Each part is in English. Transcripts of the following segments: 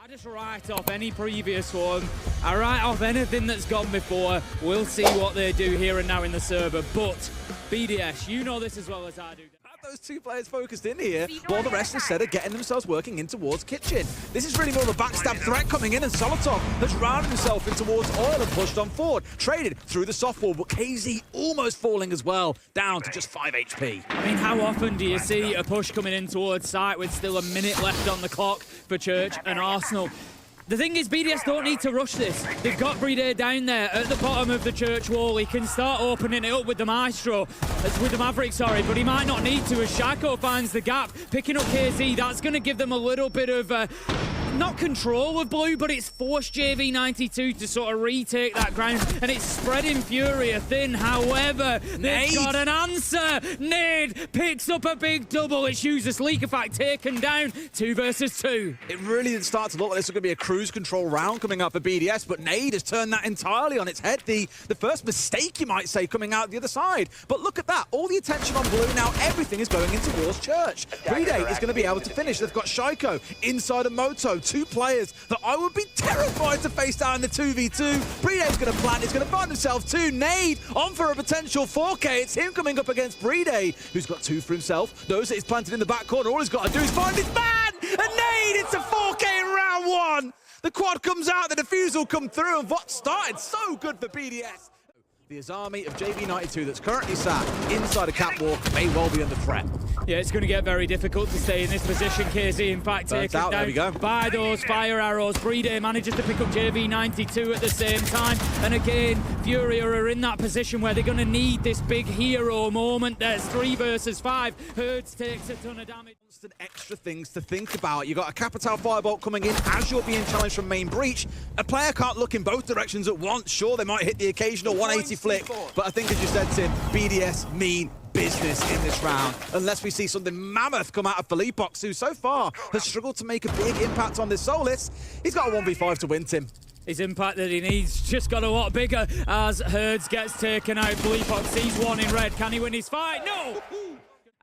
I just write off any previous one. I write off anything that's gone before. We'll see what they do here and now in the server. But BDS, you know this as well as I do. Those two players focused in here, while the rest instead are getting themselves working in towards Kitchen. This is really more of a backstab threat coming in, and Solotov has rounded himself in towards Oil and pushed on forward. Traded through the softball, but KZ almost falling as well, down to just 5 HP. I mean, how often do you see a push coming in towards site with still a minute left on the clock for Church and Arsenal? The thing is, BDS don't need to rush this. They've got Brede down there at the bottom of the Church wall. He can start opening it up with the Maestro, with the Maverick, sorry, but he might not need to as Shaco finds the gap. Picking up KZ, that's going to give them a little bit of, not control of Blue, but it's forced JV92 to sort of retake that ground, and it's spreading Furia thin. However, they've got an answer. Nade picks up a big double. It's useless. Leak effect taken down. 2 versus 2. It really didn't start to look like this was going to be a cruise control round coming up for BDS, but Nade has turned that entirely on its head. The first mistake, you might say, coming out the other side. But look at that. All the attention on Blue now. Everything is going in towards Church. Brede is going to be able to finish. They've got Shaiko inside of Moto. 2 players that I would be terrified to face down in the 2v2. Brede's going to plant. He's going to find himself 2. Nade on for a potential 4K. It's him coming up against Brede, who's got 2 for himself. Knows that he's planted in the back corner. All he's got to do is find his man! And Nade, it's a 4K in round 1! The quad comes out, the defuse will come through, and what started so good for BDS. The Azami of JV92 that's currently sat inside a catwalk may well be under threat. Yeah, it's going to get very difficult to stay in this position. KZ, in fact, taken down by those fire arrows. Brede manages to pick up JV92 at the same time. And again, Furia are in that position where they're going to need this big hero moment. There's 3 versus 5. Herds takes a ton of damage. Constant extra things to think about. You got a Capital Firebolt coming in as you're being challenged from main breach. A player can't look in both directions at once. Sure, they might hit the occasional 180 flick, but I think, as you said, Tim, BDS mean business in this round, unless we see something mammoth come out of Philippox, who so far has struggled to make a big impact on this Solis. He's got a 1v5 to win, Tim. His impact that he needs just got a lot bigger as Herds gets taken out. Philippox sees 1 in red. Can he win his fight? No!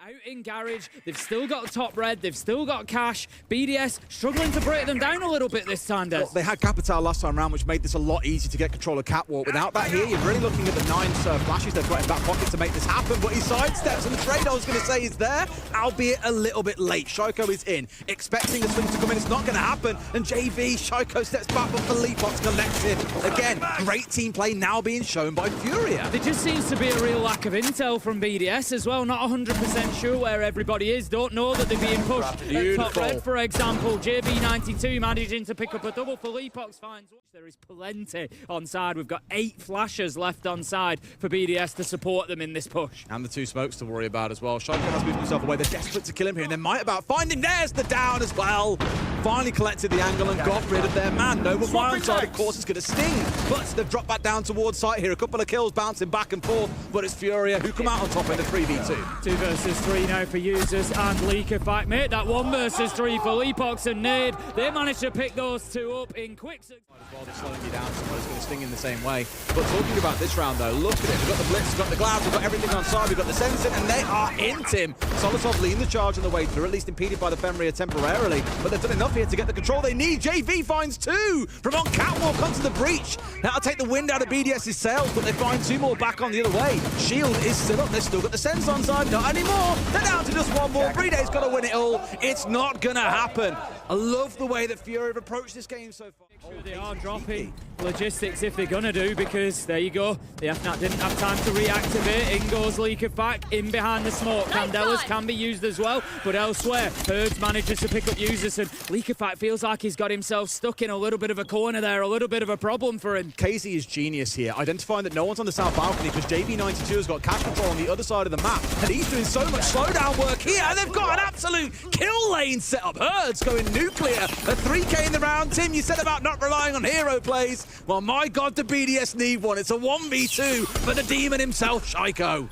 Out in Garage, they've still got top red, they've still got cash. BDS struggling to break them down a little bit this time, Des. Well, they had Capital last time round, which made this a lot easier to get control of Catwalk. Without that here, you're really looking at the 9 flashes they've got in back pocket to make this happen, but he sidesteps, and the trade I was going to say is there, albeit a little bit late. Shaiko is in, expecting the swing to come in. It's not going to happen, and JV, Shaiko steps back, but Philippox collects it. Again, great team play now being shown by Furia. There just seems to be a real lack of intel from BDS as well, not 100% sure where everybody is, don't know that they're being pushed at top red, for example. JV92 managing to pick up a double. Philippox finds there is plenty on side. We've got 8 flashes left on side for BDS to support them in this push. And the 2 smokes to worry about as well. Shaiko has moved himself away. They're desperate to kill him here, and they might about find him. There's the down as well. Finally collected the angle and got rid of their man. Nova Fire side, of course, is going to sting, but they've dropped back down towards site here. A couple of kills bouncing back and forth, but it's Furia who come out on top in the 3v2. 2 versus 3 now for users and Leak effect. Mate, that 1 versus 3 for Philippox and Nade. They managed to pick those 2 up in quick succession. Well, they're slowing you down, someone's going to sting in the same way. But talking about this round though, look at it. We've got the Blitz, we've got the Glass, we've got everything on side, we've got the Sensing, and they are in, Tim. Solotov leading the charge on the way through, at least impeded by the Fenrir temporarily, but they've done enough here to get the control they need. JV finds 2 from on catwalk onto the breach. That'll take the wind out of BDS's sails, but they find 2 more back on the other way. Shield is still up, they've still got the Sense on side, not anymore. They're down to just 1 more. Brede's got to win it all. It's not going to happen. I love the way that Furia have approached this game so far. They are dropping logistics if they're gonna do, because there you go, the FNAT didn't have time to reactivate. In goes Leak effect, in behind the smoke. Candelas can be used as well, but elsewhere Herds manages to pick up users, and Leak effect feels like he's got himself stuck in a little bit of a corner there, a little bit of a problem for him. KZ is genius here, identifying that no one's on the south balcony because JV92 has got cash control on the other side of the map, and he's doing so much slowdown work here, and they've got an absolute kill lane set up. Herds going nuclear, a 3K in the round. Tim, you said about not relying on hero plays. Well, my God, the BDS need one. It's a 1v2 for the demon himself, Shaiko.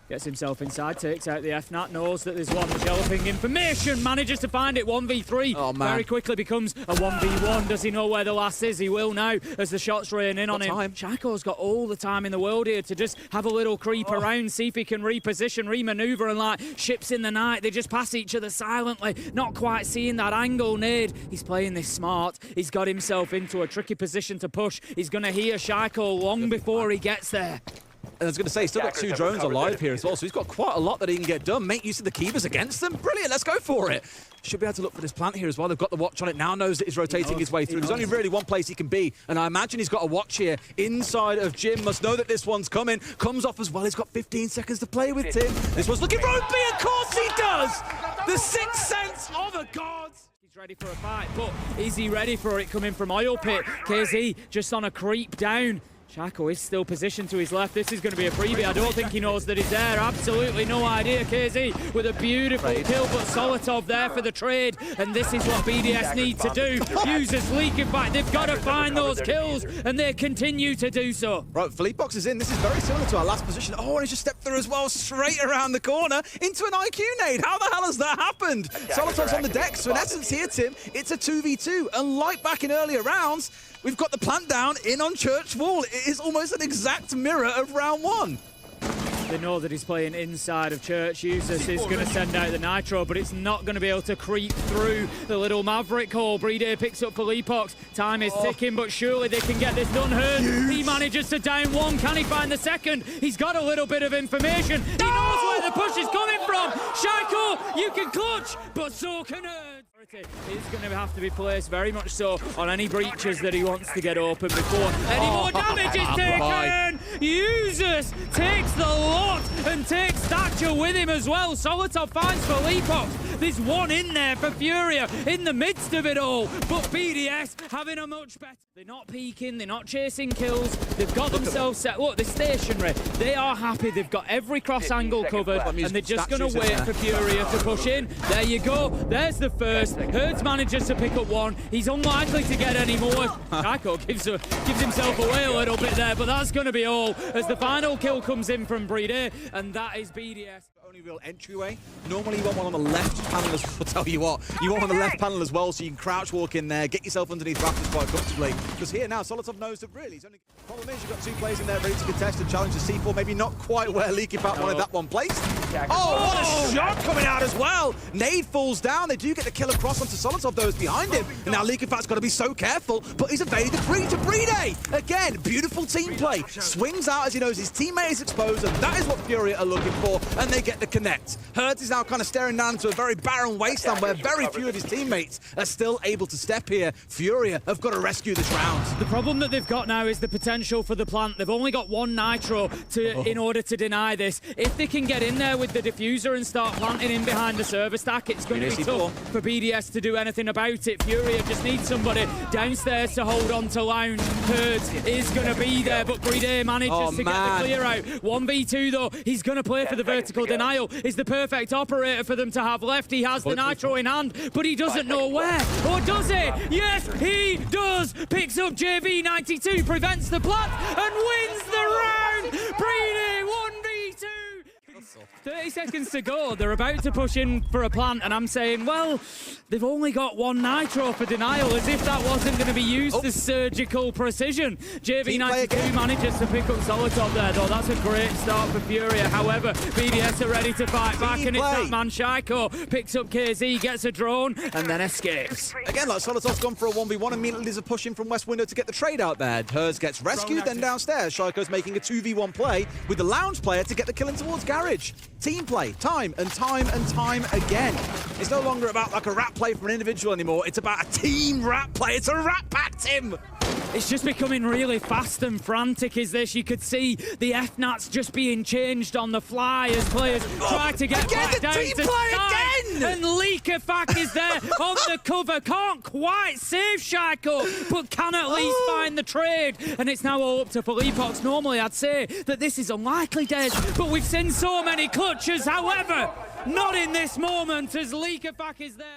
Gets himself inside, takes out the FNAT, knows that there's one developing information, manages to find it, 1v3. Oh, man. Very quickly becomes a 1v1. Does he know where the last is? He will now as the shots rain in on him. Shaco's got all the time in the world here to just have a little creep around, see if he can reposition, remaneuver, and like ships in the night. They just pass each other silently, not quite seeing that angle. Nade, he's playing this smart. He's got himself into a tricky position to push. He's going to hear Shaco long before he gets there. And I was going to say, he's still got 2 drones alive here as well, so he's got quite a lot that he can get done. Make use of the Kivas against them. Brilliant, let's go for it. Should be able to look for this plant here as well. They've got the watch on it now, knows that he's rotating his way through. There's only really one place he can be, and I imagine he's got a watch here inside of Jim. Must know that this one's coming. Comes off as well. He's got 15 seconds to play with Tim. This one's looking ropey, of course he does! The sixth sense of a god! He's ready for a fight, but is he ready for it coming from Oil Pit? KZ just on a creep down. Shaco is still positioned to his left. This is going to be a freebie. I don't think he knows that he's there. Absolutely no idea. KZ with a beautiful kill, but Solotov there for the trade. And this is what BDS need to do. Users leak. In fact, they've got to find those kills, and they continue to do so. Right, Fleetbox is in. This is very similar to our last position. Oh, and he just stepped through as well, straight around the corner into an IQ nade. How the hell has that happened? Solotov's on the deck, so in essence here, Tim, it's a 2v2. And like back in earlier rounds, we've got the plant down in on Church Wall. It is almost an exact mirror of round 1. They know that he's playing inside of Church. Users is going to send out the Nitro, but it's not going to be able to creep through the little Maverick hole. Brede picks up Felipox. Time is ticking, but surely they can get this done. Hurd, he manages to down one. Can he find the second? He's got a little bit of information. He knows where the push is coming from. Shaco, you can clutch, but so can Hurd. It's going to have to be placed very much so on any breaches that he wants to get open before any more damage is taken. Users takes the lot and takes Thatcher with him as well. Solotov finds Felipox. There's one in there for Furia in the midst of it all, but BDS having a much better. They're not peeking, they're not chasing kills. They've got themselves set. Look, they're stationary. They are happy. They've got every cross angle covered, and they're just going to wait for Furia to push in. There you go. There's the first. Hurds manages to pick up one. He's unlikely to get any more. Shaco gives himself away a little bit there, but that's going to be all as the final kill comes in from Brede, and that is BDS. Only real entryway. Normally you want one on the left panel as well. I'll tell you what, you want one on the left panel as well, so you can crouch walk in there, get yourself underneath rafters quite comfortably. Because here now, Solotov knows that really, problem is you've got 2 players in there ready to contest and challenge the C4, maybe not quite where Leakyfat wanted that one placed. Oh, what a shot coming out as well! Nade falls down, they do get the kill across onto Solotov, though, is behind him. And now Leakyfat's got to be so careful, but he's evaded the 3 to Brede! Again, beautiful team play. Swings out as he knows his teammate is exposed, and that is what Furia are looking for, and they get the connect. Hurts is now kind of staring down into a very barren wasteland where very few of his teammates are still able to step here. Furia have got to rescue this round. The problem that they've got now is the potential for the plant. They've only got 1 Nitro in order to deny this. If they can get in there with the diffuser and start planting in behind the server stack, it's going to be tough for BDS to do anything about it. Furia just needs somebody downstairs to hold on to Lounge. Hurts is going to be there, but Brede manages to get the clear out. 1v2 though, he's going to play for the vertical denial. Is the perfect operator for them to have left. He has the Nitro in hand, but he doesn't know where. Or does he? Yes, he does. Picks up JV92, prevents the plant, and wins the round. Brede 1v2. 30 seconds to go. They're about to push in for a plant, and I'm saying, well, they've only got 1 Nitro for denial, as if that wasn't going to be used as surgical precision. JV92 manages to pick up Solotov there, though. That's a great start for Furia. However, BDS are ready to fight back, and it's that man Shaco. Picks up KZ, gets a drone, and then escapes. Again, like Solotov's gone for a 1v1, immediately there's a push in from West Window to get the trade out there. Hers gets rescued, then downstairs, Shaco's making a 2v1 play with the Lounge player to get the kill in towards Garage. Team play, time and time and time again. It's no longer about like a rat play from an individual anymore. It's about a team rat play. It's a rat pack, Tim. It's just becoming really fast and frantic, is this? You could see the FNATs just being changed on the fly as players try to get back down to start. And Leakyfat is there on the cover. Can't quite save Shaco, but can at least find the trade. And it's now all up to Felipox. Normally, I'd say that this is unlikely, Des, but we've seen so many clutches. However, not in this moment as Leakafak is there.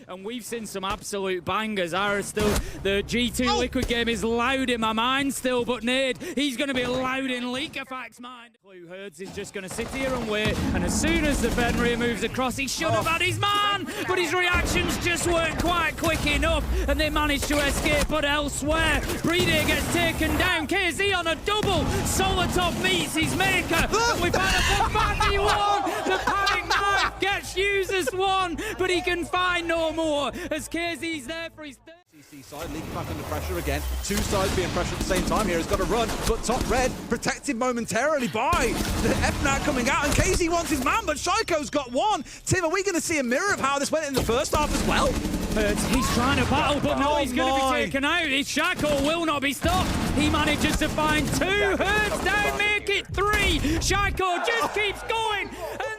And we've seen some absolute bangers. The G2 Liquid game is loud in my mind still, but Nade, he's going to be loud in Leakafak's mind. Herds is just going to sit here and wait, and as soon as the Fenrir moves across, he should have had his man, but his reactions just weren't quite quick enough, and they managed to escape. But elsewhere, Breeder gets taken down. KZ on a double. Solotov meets his maker, and we've had a fatty one. The panic knife gets used as one, but he can find no more as KZ's there for his third. CC side, leaking back under pressure again. Two sides being pressured at the same time here. He's got to run, but top red protected momentarily by the FNAT coming out, and KZ wants his man, but Shaiko's got one. Tim, are we going to see a mirror of how this went in the first half as well? He's trying to battle, but no, he's going to be taken out. Shaiko will not be stopped. He manages to find two. Herds down, make it three. Shaiko just keeps going, and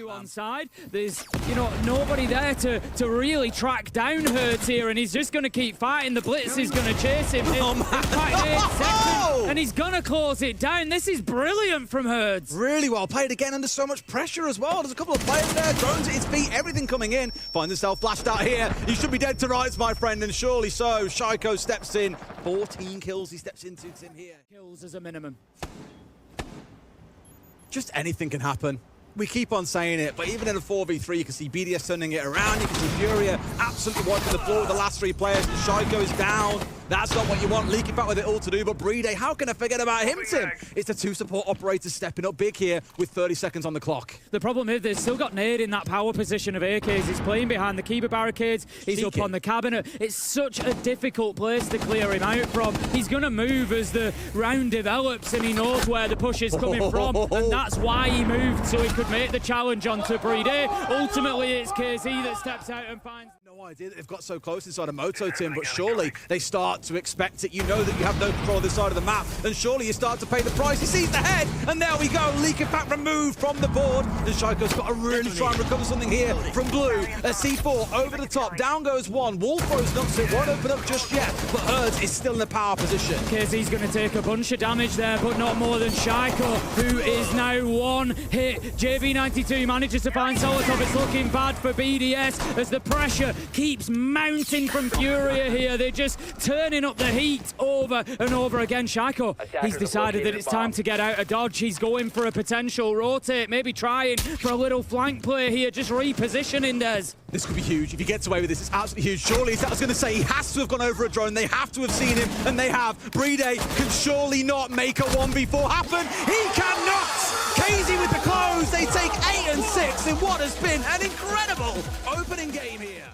on side. There's, nobody there to really track down Herds here, and he's just going to keep fighting. The Blitz is going to chase him. And he's going to close it down. This is brilliant from Herds. Really well played again under so much pressure as well. There's a couple of players there, drones at his feet, everything coming in. Finds himself flashed out here. You should be dead to rights, my friend, and surely so. Shaiko steps in. 14 kills he steps into Tim here. Kills as a minimum. Just anything can happen. We keep on saying it, but even in a 4v3, you can see BDS turning it around. You can see Furia absolutely wiping the floor with the last three players. Shaiko is down. That's not what you want. Leaking back with it all to do, but Breeder, how can I forget about him, Tim? It's the two support operators stepping up big here with 30 seconds on the clock. The problem is they've still got Nade in that power position of AKs. He's playing behind the Kiba barricades. He's up on the cabinet. It's such a difficult place to clear him out from. He's going to move as the round develops, and he knows where the push is coming from, and that's why he moved, so he could make the challenge onto Breeder. Ultimately, it's KZ that steps out and finds... No idea that they've got so close inside of Moto, Tim, but surely they start to expect it. You know that you have no control of this side of the map, and surely you start to pay the price. He sees the head, and there we go. Leakafak removed from the board, and Shaiko's got to really try and recover something here from Blue. A C4 over the top, down goes one. Wolfrose knocks it, won't open up just yet, but Herds is still in the power position. KZ's going to take a bunch of damage there, but not more than Shaiko, who is now one hit. JV92 manages to find Solotov. It's looking bad for BDS as the pressure keeps mounting from Furia here. They're just turning up the heat over and over again. Shaiko, he's decided that it's time to get out of dodge. He's going for a potential rotate, maybe trying for a little flank play here, just repositioning Des. This could be huge. If he gets away with this, it's absolutely huge. Surely, I was going to say, he has to have gone over a drone. They have to have seen him, and they have. Breeder can surely not make a 1v4 happen. He cannot! KZ with the close. They take 8 and 6 in what has been an incredible opening game here.